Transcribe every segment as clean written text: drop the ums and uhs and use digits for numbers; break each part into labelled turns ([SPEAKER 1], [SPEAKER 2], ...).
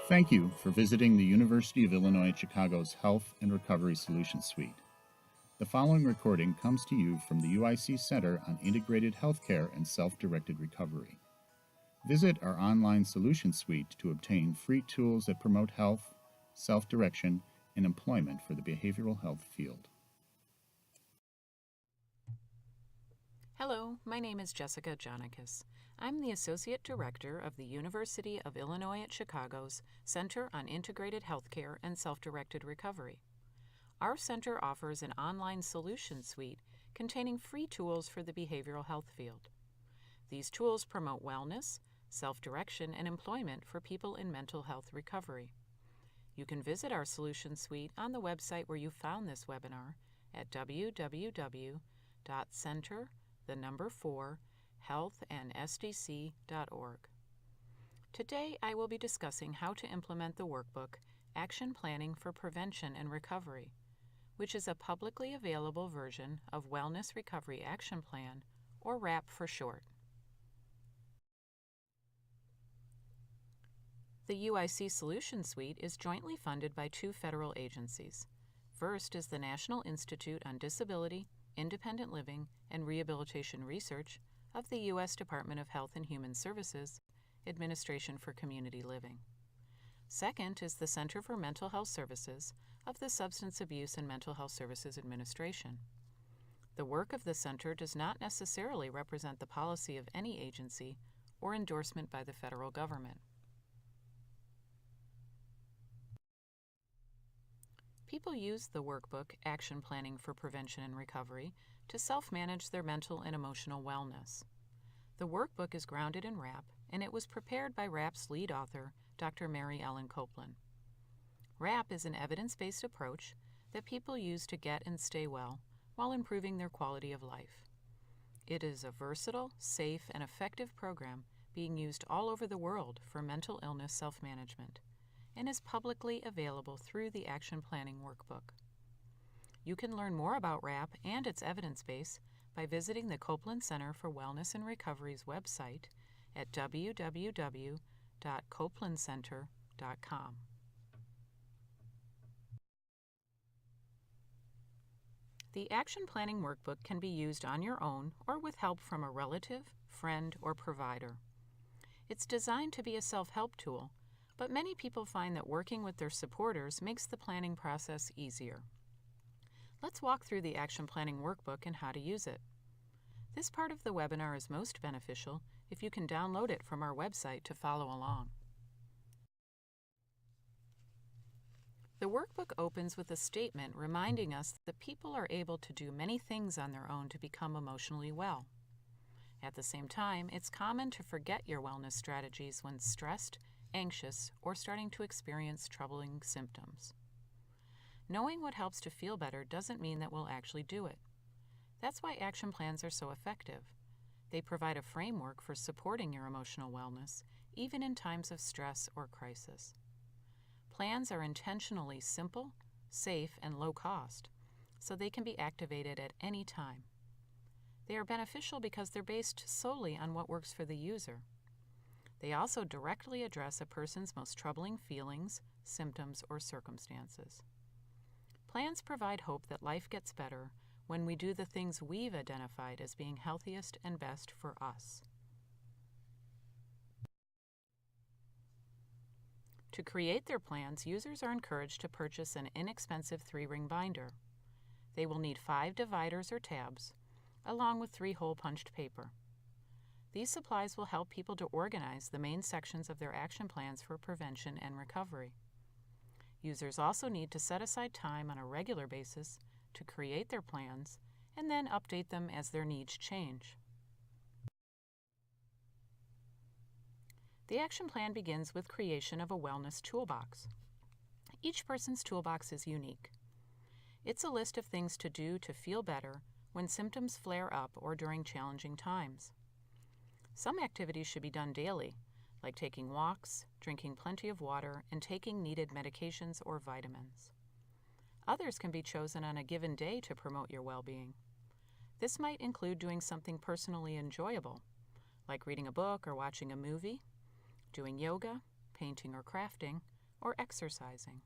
[SPEAKER 1] Thank you for visiting the University of Illinois at Chicago's Health and Recovery Solutions Suite. The following recording comes to you from the UIC Center on Integrated Healthcare and Self-Directed Recovery. Visit our online solution suite to obtain free tools that promote health, self-direction, and employment for the behavioral health field.
[SPEAKER 2] Hello, my name is Jessica Jonikis. I'm the Associate Director of the University of Illinois at Chicago's Center on Integrated Healthcare and Self-Directed Recovery. Our center offers an online solution suite containing free tools for the behavioral health field. These tools promote wellness, self-direction, and employment for people in mental health recovery. You can visit our solution suite on the website where you found this webinar at www.center4healthandsdc.org. Today, I will be discussing how to implement the workbook Action Planning for Prevention and Recovery, which is a publicly available version of Wellness Recovery Action Plan, or WRAP for short. The UIC Solution Suite is jointly funded by two federal agencies. First is the National Institute on Disability, Independent Living, and Rehabilitation Research of the U.S. Department of Health and Human Services, Administration for Community Living. Second is the Center for Mental Health Services of the Substance Abuse and Mental Health Services Administration. The work of the center does not necessarily represent the policy of any agency or endorsement by the federal government. People use the workbook Action Planning for Prevention and Recovery to self-manage their mental and emotional wellness. The workbook is grounded in WRAP, and it was prepared by WRAP's lead author, Dr. Mary Ellen Copeland. WRAP is an evidence-based approach that people use to get and stay well while improving their quality of life. It is a versatile, safe, and effective program being used all over the world for mental illness self-management, and is publicly available through the Action Planning Workbook. You can learn more about WRAP and its evidence base by visiting the Copeland Center for Wellness and Recovery's website at www.copelandcenter.com. The Action Planning Workbook can be used on your own or with help from a relative, friend, or provider. It's designed to be a self-help tool, but many people find that working with their supporters makes the planning process easier. Let's walk through the Action Planning Workbook and how to use it. This part of the webinar is most beneficial if you can download it from our website to follow along. The workbook opens with a statement reminding us that people are able to do many things on their own to become emotionally well. At the same time, it's common to forget your wellness strategies when stressed, anxious, or starting to experience troubling symptoms. Knowing what helps to feel better doesn't mean that we'll actually do it. That's why action plans are so effective. They provide a framework for supporting your emotional wellness, even in times of stress or crisis. Plans are intentionally simple, safe, and low cost, so they can be activated at any time. They are beneficial because they're based solely on what works for the user. They also directly address a person's most troubling feelings, symptoms, or circumstances. Plans provide hope that life gets better when we do the things we've identified as being healthiest and best for us. To create their plans, users are encouraged to purchase an inexpensive 3-ring binder. They will need 5 dividers or tabs, along with 3 hole punched paper. These supplies will help people to organize the main sections of their action plans for prevention and recovery. Users also need to set aside time on a regular basis to create their plans and then update them as their needs change. The action plan begins with creation of a wellness toolbox. Each person's toolbox is unique. It's a list of things to do to feel better when symptoms flare up or during challenging times. Some activities should be done daily, like taking walks, drinking plenty of water, and taking needed medications or vitamins. Others can be chosen on a given day to promote your well-being. This might include doing something personally enjoyable, like reading a book or watching a movie, doing yoga, painting or crafting, or exercising.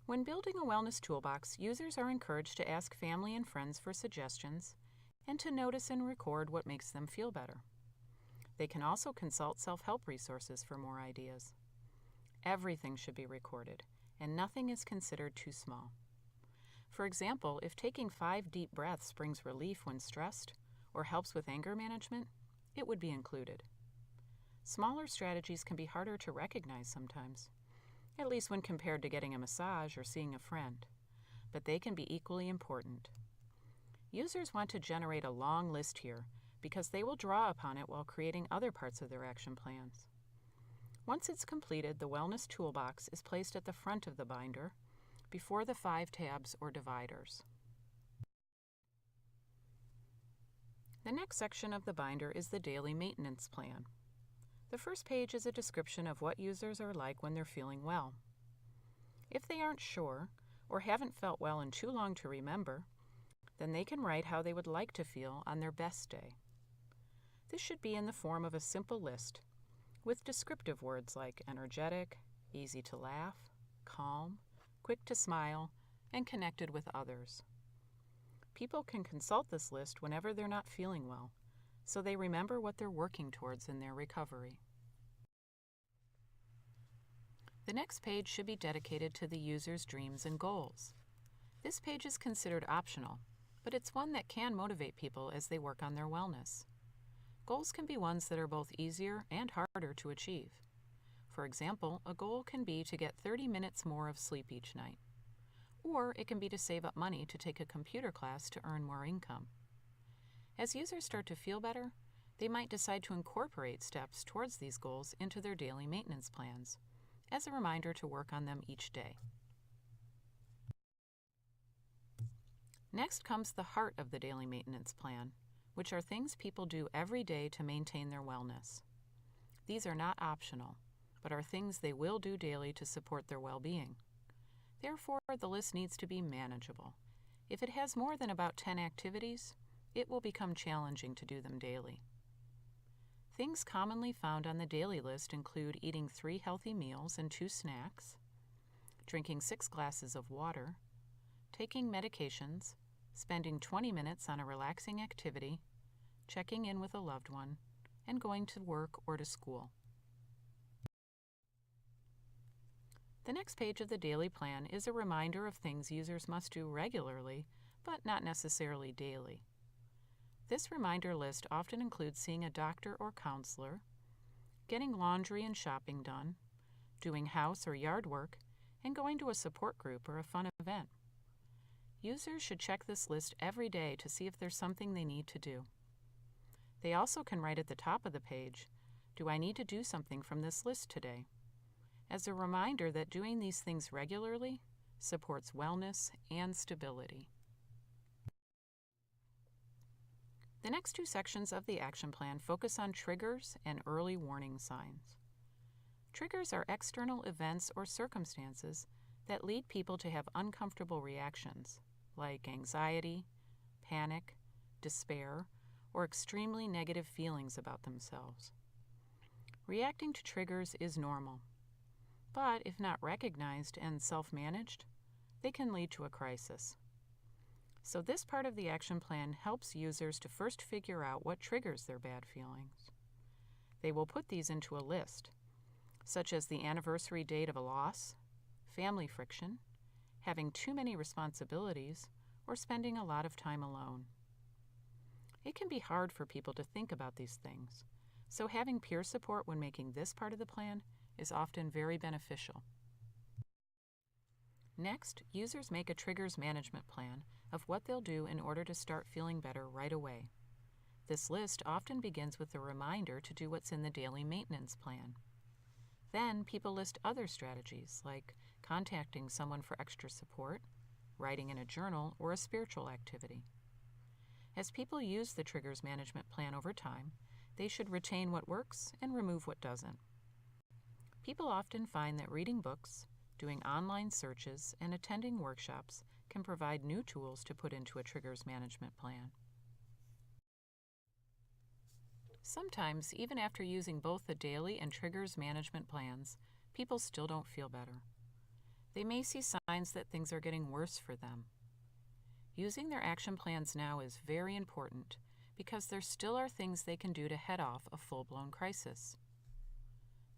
[SPEAKER 2] When building a wellness toolbox, users are encouraged to ask family and friends for suggestions and to notice and record what makes them feel better. They can also consult self-help resources for more ideas. Everything should be recorded, and nothing is considered too small. For example, if taking 5 deep breaths brings relief when stressed or helps with anger management, it would be included. Smaller strategies can be harder to recognize sometimes, at least when compared to getting a massage or seeing a friend, but they can be equally important. Users want to generate a long list here because they will draw upon it while creating other parts of their action plans. Once it's completed, the Wellness Toolbox is placed at the front of the binder before the 5 tabs or dividers. The next section of the binder is the Daily Maintenance Plan. The first page is a description of what users are like when they're feeling well. If they aren't sure or haven't felt well in too long to remember, then they can write how they would like to feel on their best day. This should be in the form of a simple list with descriptive words like energetic, easy to laugh, calm, quick to smile, and connected with others. People can consult this list whenever they're not feeling well, so they remember what they're working towards in their recovery. The next page should be dedicated to the user's dreams and goals. This page is considered optional, but it's one that can motivate people as they work on their wellness. Goals can be ones that are both easier and harder to achieve. For example, a goal can be to get 30 minutes more of sleep each night, or it can be to save up money to take a computer class to earn more income. As users start to feel better, they might decide to incorporate steps towards these goals into their daily maintenance plans, as a reminder to work on them each day. Next comes the heart of the daily maintenance plan, which are things people do every day to maintain their wellness. These are not optional, but are things they will do daily to support their well-being. Therefore, the list needs to be manageable. If it has more than about 10 activities, it will become challenging to do them daily. Things commonly found on the daily list include eating 3 healthy meals and 2 snacks, drinking 6 glasses of water, taking medications, spending 20 minutes on a relaxing activity, checking in with a loved one, and going to work or to school. The next page of the daily plan is a reminder of things users must do regularly, but not necessarily daily. This reminder list often includes seeing a doctor or counselor, getting laundry and shopping done, doing house or yard work, and going to a support group or a fun event. Users should check this list every day to see if there's something they need to do. They also can write at the top of the page, "Do I need to do something from this list today?" as a reminder that doing these things regularly supports wellness and stability. The next 2 sections of the action plan focus on triggers and early warning signs. Triggers are external events or circumstances that lead people to have uncomfortable reactions, like anxiety, panic, despair, or extremely negative feelings about themselves. Reacting to triggers is normal, but if not recognized and self-managed, they can lead to a crisis. So this part of the action plan helps users to first figure out what triggers their bad feelings. They will put these into a list, such as the anniversary date of a loss, family friction, having too many responsibilities, or spending a lot of time alone. It can be hard for people to think about these things, so having peer support when making this part of the plan is often very beneficial. Next, users make a triggers management plan of what they'll do in order to start feeling better right away. This list often begins with a reminder to do what's in the daily maintenance plan. Then people list other strategies like contacting someone for extra support, writing in a journal, or a spiritual activity. As people use the triggers management plan over time, they should retain what works and remove what doesn't. People often find that reading books, doing online searches, and attending workshops can provide new tools to put into a triggers management plan. Sometimes, even after using both the daily and triggers management plans, people still don't feel better. They may see signs that things are getting worse for them. Using their action plans now is very important because there still are things they can do to head off a full-blown crisis.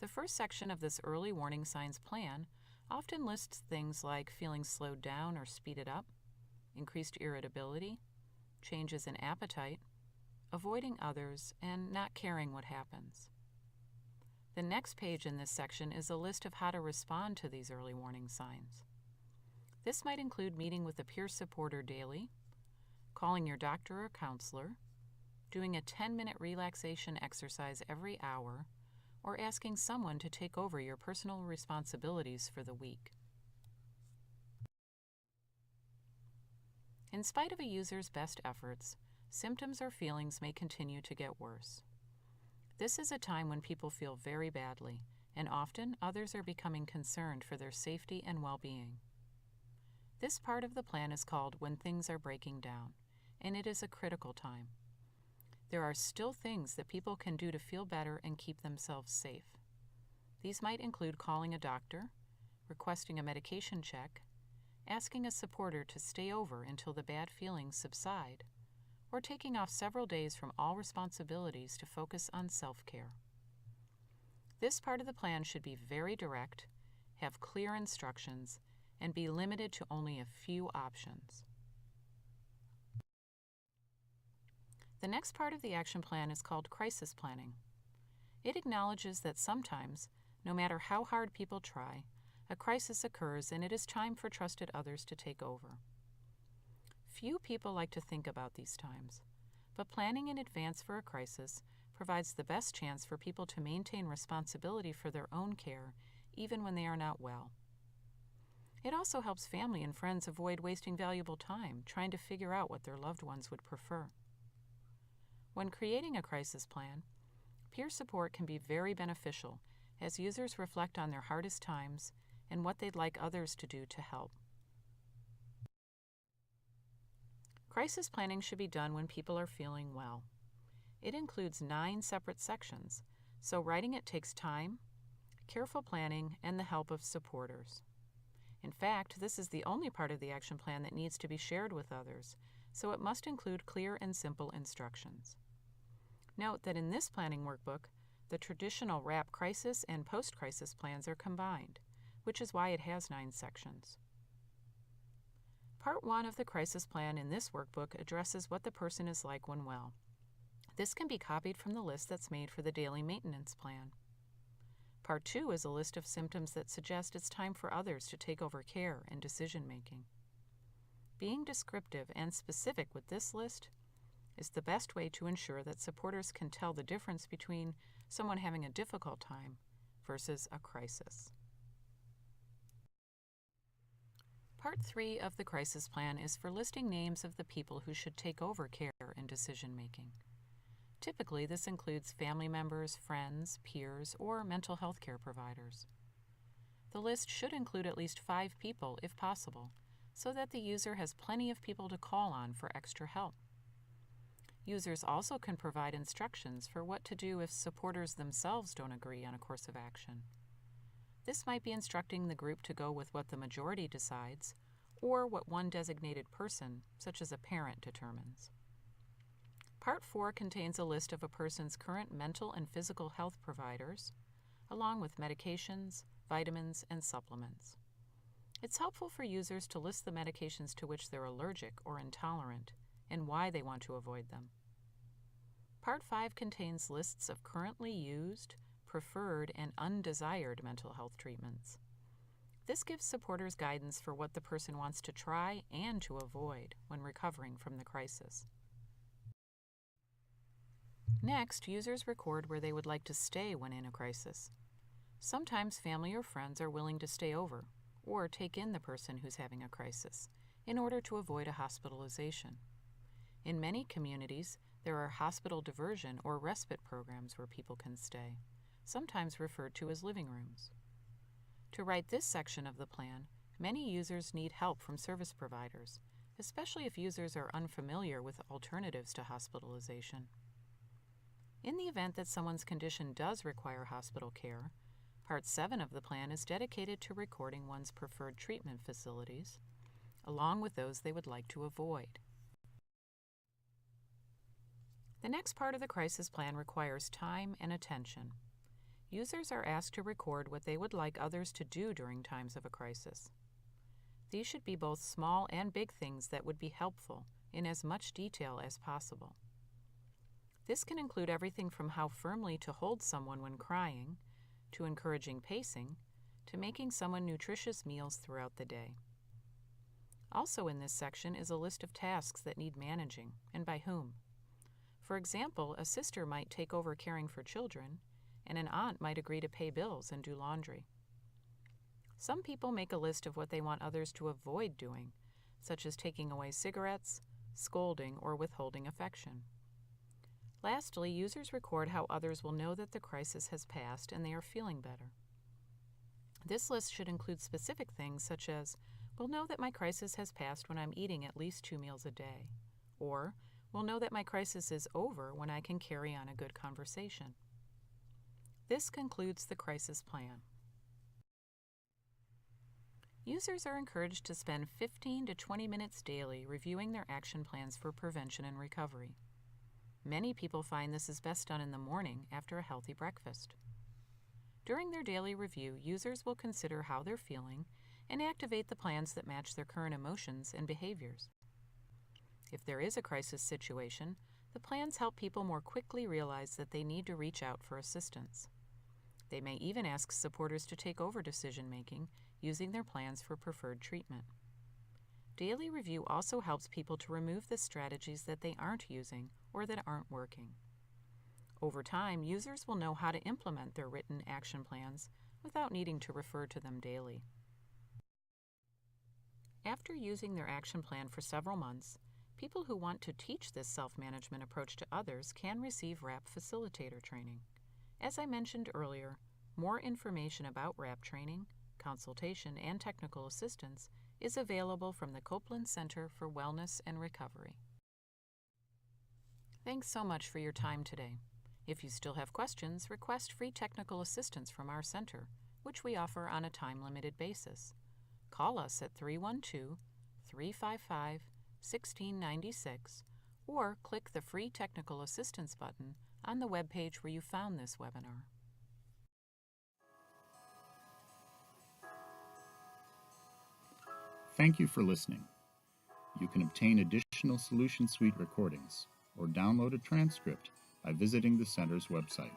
[SPEAKER 2] The first section of this early warning signs plan often lists things like feeling slowed down or speeded up, increased irritability, changes in appetite, avoiding others, and not caring what happens. The next page in this section is a list of how to respond to these early warning signs. This might include meeting with a peer supporter daily, calling your doctor or counselor, doing a 10-minute relaxation exercise every hour, or asking someone to take over your personal responsibilities for the week. In spite of a user's best efforts, symptoms or feelings may continue to get worse. This is a time when people feel very badly, and often others are becoming concerned for their safety and well-being. This part of the plan is called When Things Are Breaking Down, and it is a critical time. There are still things that people can do to feel better and keep themselves safe. These might include calling a doctor, requesting a medication check, asking a supporter to stay over until the bad feelings subside, or taking off several days from all responsibilities to focus on self-care. This part of the plan should be very direct, have clear instructions, and be limited to only a few options. The next part of the action plan is called crisis planning. It acknowledges that sometimes, no matter how hard people try, a crisis occurs and it is time for trusted others to take over. Few people like to think about these times, but planning in advance for a crisis provides the best chance for people to maintain responsibility for their own care even when they are not well. It also helps family and friends avoid wasting valuable time trying to figure out what their loved ones would prefer. When creating a crisis plan, peer support can be very beneficial as users reflect on their hardest times and what they'd like others to do to help. Crisis planning should be done when people are feeling well. It includes 9 separate sections, so writing it takes time, careful planning, and the help of supporters. In fact, this is the only part of the action plan that needs to be shared with others, so it must include clear and simple instructions. Note that in this planning workbook, the traditional WRAP crisis and post-crisis plans are combined, which is why it has 9 sections. Part 1 of the crisis plan in this workbook addresses what the person is like when well. This can be copied from the list that's made for the daily maintenance plan. Part 2 is a list of symptoms that suggest it's time for others to take over care and decision-making. Being descriptive and specific with this list is the best way to ensure that supporters can tell the difference between someone having a difficult time versus a crisis. Part 3 of the crisis plan is for listing names of the people who should take over care and decision-making. Typically, this includes family members, friends, peers, or mental health care providers. The list should include at least 5 people if possible, so that the user has plenty of people to call on for extra help. Users also can provide instructions for what to do if supporters themselves don't agree on a course of action. This might be instructing the group to go with what the majority decides, or what one designated person, such as a parent, determines. Part 4 contains a list of a person's current mental and physical health providers, along with medications, vitamins, and supplements. It's helpful for users to list the medications to which they're allergic or intolerant, and why they want to avoid them. Part 5 contains lists of currently used, preferred, and undesired mental health treatments. This gives supporters guidance for what the person wants to try and to avoid when recovering from the crisis. Next, users record where they would like to stay when in a crisis. Sometimes family or friends are willing to stay over or take in the person who's having a crisis in order to avoid a hospitalization. In many communities, there are hospital diversion or respite programs where people can stay, sometimes referred to as living rooms. To write this section of the plan, many users need help from service providers, especially if users are unfamiliar with alternatives to hospitalization. In the event that someone's condition does require hospital care, Part 7 of the plan is dedicated to recording one's preferred treatment facilities, along with those they would like to avoid. The next part of the crisis plan requires time and attention. Users are asked to record what they would like others to do during times of a crisis. These should be both small and big things that would be helpful in as much detail as possible. This can include everything from how firmly to hold someone when crying, to encouraging pacing, to making someone nutritious meals throughout the day. Also in this section is a list of tasks that need managing, and by whom. For example, a sister might take over caring for children, and an aunt might agree to pay bills and do laundry. Some people make a list of what they want others to avoid doing, such as taking away cigarettes, scolding, or withholding affection. Lastly, users record how others will know that the crisis has passed and they are feeling better. This list should include specific things such as, "Will know that my crisis has passed when I'm eating at least 2 meals a day," or "Will know that my crisis is over when I can carry on a good conversation." This concludes the crisis plan. Users are encouraged to spend 15 to 20 minutes daily reviewing their action plans for prevention and recovery. Many people find this is best done in the morning after a healthy breakfast. During their daily review, users will consider how they're feeling and activate the plans that match their current emotions and behaviors. If there is a crisis situation, the plans help people more quickly realize that they need to reach out for assistance. They may even ask supporters to take over decision-making using their plans for preferred treatment. Daily review also helps people to remove the strategies that they aren't using or that aren't working. Over time, users will know how to implement their written action plans without needing to refer to them daily. After using their action plan for several months, people who want to teach this self-management approach to others can receive WRAP Facilitator training. As I mentioned earlier, more information about WRAP training, consultation, and technical assistance is available from the Copeland Center for Wellness and Recovery. Thanks so much for your time today. If you still have questions, request free technical assistance from our center, which we offer on a time-limited basis. Call us at 312-355-1696 or click the free technical assistance button on the webpage where you found this webinar.
[SPEAKER 1] Thank you for listening. You can obtain additional Solution Suite recordings or download a transcript by visiting the Center's website.